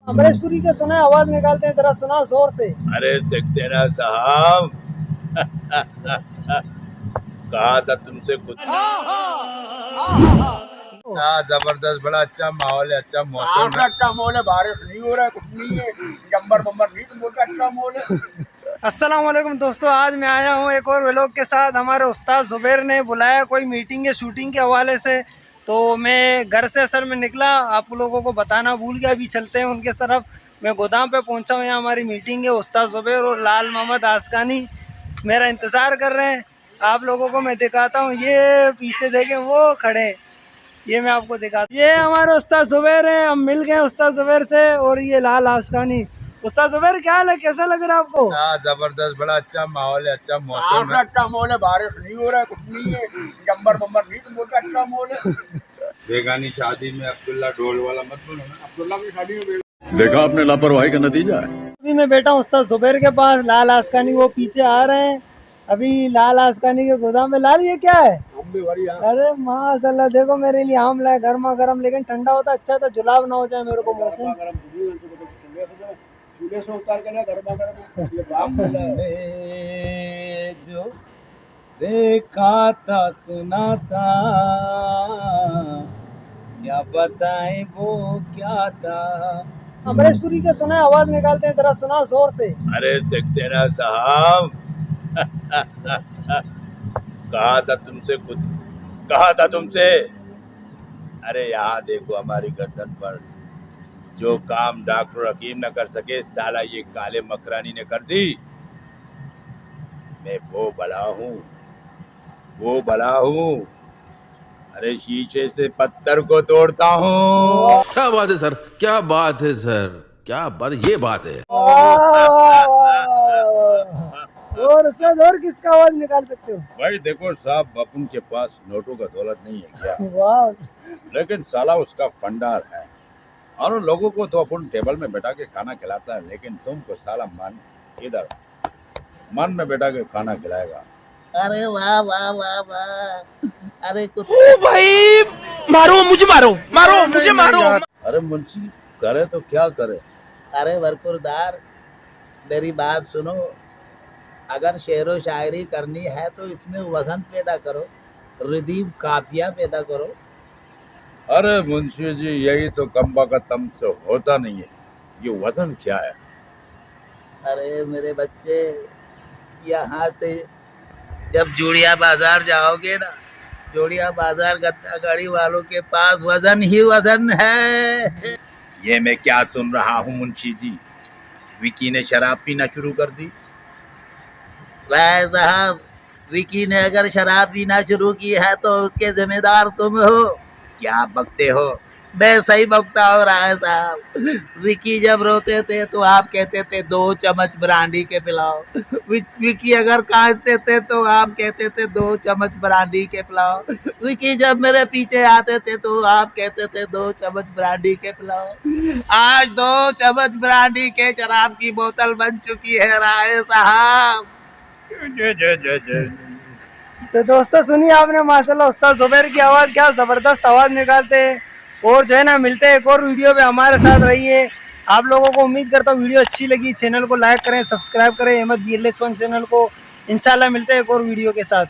अमरेशपुरी के सुना आवाज निकालते हैं, जरा सुना जोर से। अरे सक्सेना साहब कहा था तुमसे कुछ। जबरदस्त, बड़ा अच्छा माहौल है, अच्छा मौसम है। अच्छा माहौल है, बारिश नहीं हो रहा है, कुछ नहीं है, जम्बर बम्बर नहीं, तो बहुत अच्छा माहौल है। अस्सलाम वालेकुम दोस्तों, आज मैं आया हूँ एक और व्लॉग के साथ। हमारे उस्ताद जुबैर ने बुलाया कोई मीटिंग या शूटिंग के हवाले से, तो मैं घर से असल में निकला, आप लोगों को बताना भूल गया। अभी चलते हैं उनके तरफ। मैं गोदाम पे पहुँचा हूँ, यहाँ हमारी मीटिंग है। उस्ताद जुबैर और लाल मोहम्मद आसकानी मेरा इंतज़ार कर रहे हैं। आप लोगों को मैं दिखाता हूँ, ये पीछे देखें वो खड़े, ये मैं आपको दिखाता हूँ। ये हमारे उस्ताद जुबैर हैं, हम मिल गए उस्ताद जुबैर से। और ये लाल आसकानी। उस्ताद जुबैर क्या हाल है, कैसा लग रहा है आपको? जबरदस्त, बड़ा अच्छा माहौल है, अच्छा मौसम है। अच्छा माहौल है, बारिश नहीं हो रहा है, कुछ नहीं है, जम्बर बम्बर नहीं, तो बहुत अच्छा माहौल है। बेगानी शादी में अब्दुल्ला ढोल वाला मत बोलो ना। अब्दुल्ला की शादी में देखा आपने लापरवाही का नतीजा है। अभी मैं बैठा हूँ उस्ताद जुबैर के पास, लाल आसकानी वो पीछे आ रहे हैं। अभी लाल आसकानी के गोदाम में। लाल ये क्या है? हम भी बढ़िया। अरे माशाल्लाह, देखो मेरे लिए आम लाए, गर्मा गर्म, लेकिन ठंडा होता अच्छा था, जुलाब ना हो जाए मेरे को मौसम। चूल्हे से उतार के ना गर्मा गर्म ये बाप मिला है। हमने जो देखा था सुना था, क्या बताएं वो क्या था। अमरेशपुरी के सुना आवाज निकालते हैं, जरा सुना जोर से। अरे सक्सेना साहब कहा था तुमसे कुछ, कहा था तुमसे। अरे यहाँ देखो हमारी गर्दन पर जो काम डॉक्टर हकीम न कर सके, साला ये काले मकरानी ने कर दी। मैं वो बला हूँ, वो बला हूँ। अरे शीशे से पत्थर को तोड़ता हूँ। क्या बात है सर, क्या बात है सर, क्या बात, ये बात है। और उस्ताद और किसका आवाज निकाल सकते हो? भाई देखो साहब, अपन के पास नोटों का दौलत नहीं है क्या, वाह, लेकिन साला उसका फंडार है। और लोगों को तो अपन टेबल में बैठा के खाना खिलाता है, लेकिन तुमको साला मन इधर मन में बैठा के खाना खिलाएगा। अरे वाह वाह वाह वाह, अरे कुछ ओ भाई, मारो मुझे, मारो मारो मुझे, मारो। अरे मुंशी करे तो क्या करे। अरे बरकुरदार, मेरी बात सुनो। अगर शेर व शायरी करनी है तो इसमें वजन पैदा करो, रिदीम काफिया पैदा करो। अरे मुंशी जी, यही तो कम्बा का तम से होता नहीं है। ये वजन क्या है? अरे मेरे बच्चे, यहाँ से जब जोड़िया बाजार जाओगे ना, जोड़िया बाजार गत्ता गाड़ी वालों के पास वजन ही वजन है। ये मैं क्या सुन रहा हूँ मुंशी जी? विकी ने शराब पीना शुरू कर दी। भाई साहब, विकी ने अगर शराब पीना शुरू की है तो उसके जिम्मेदार तुम हो। क्या बकते हो? मैं सही बकता हो रहा है साहब। विकी जब रोते थे तो आप कहते थे 2 चम्मच ब्रांडी के पिलाओ। विकी अगर कांसते थे तो आप कहते थे 2 चम्मच ब्रांडी के पिलाओ। विकी जब मेरे पीछे आते थे तो आप कहते थे 2 चम्मच ब्रांडी के पिलाओ। आज 2 चम्मच ब्रांडी के शराब की बोतल बन चुकी है राय साहब। तो दोस्तों सुनिए आपने, माशाल्लाह उस्ताद जुबैर की आवाज क्या जबरदस्त आवाज निकालते हैं। और जो है ना, मिलते हैं एक और वीडियो पे, हमारे साथ रहिए। आप लोगों को उम्मीद करता हूँ वीडियो अच्छी लगी, चैनल को लाइक करें, सब्सक्राइब करें, अहमद BLS1 चैनल को। इंशाल्लाह मिलते हैं एक और वीडियो के साथ।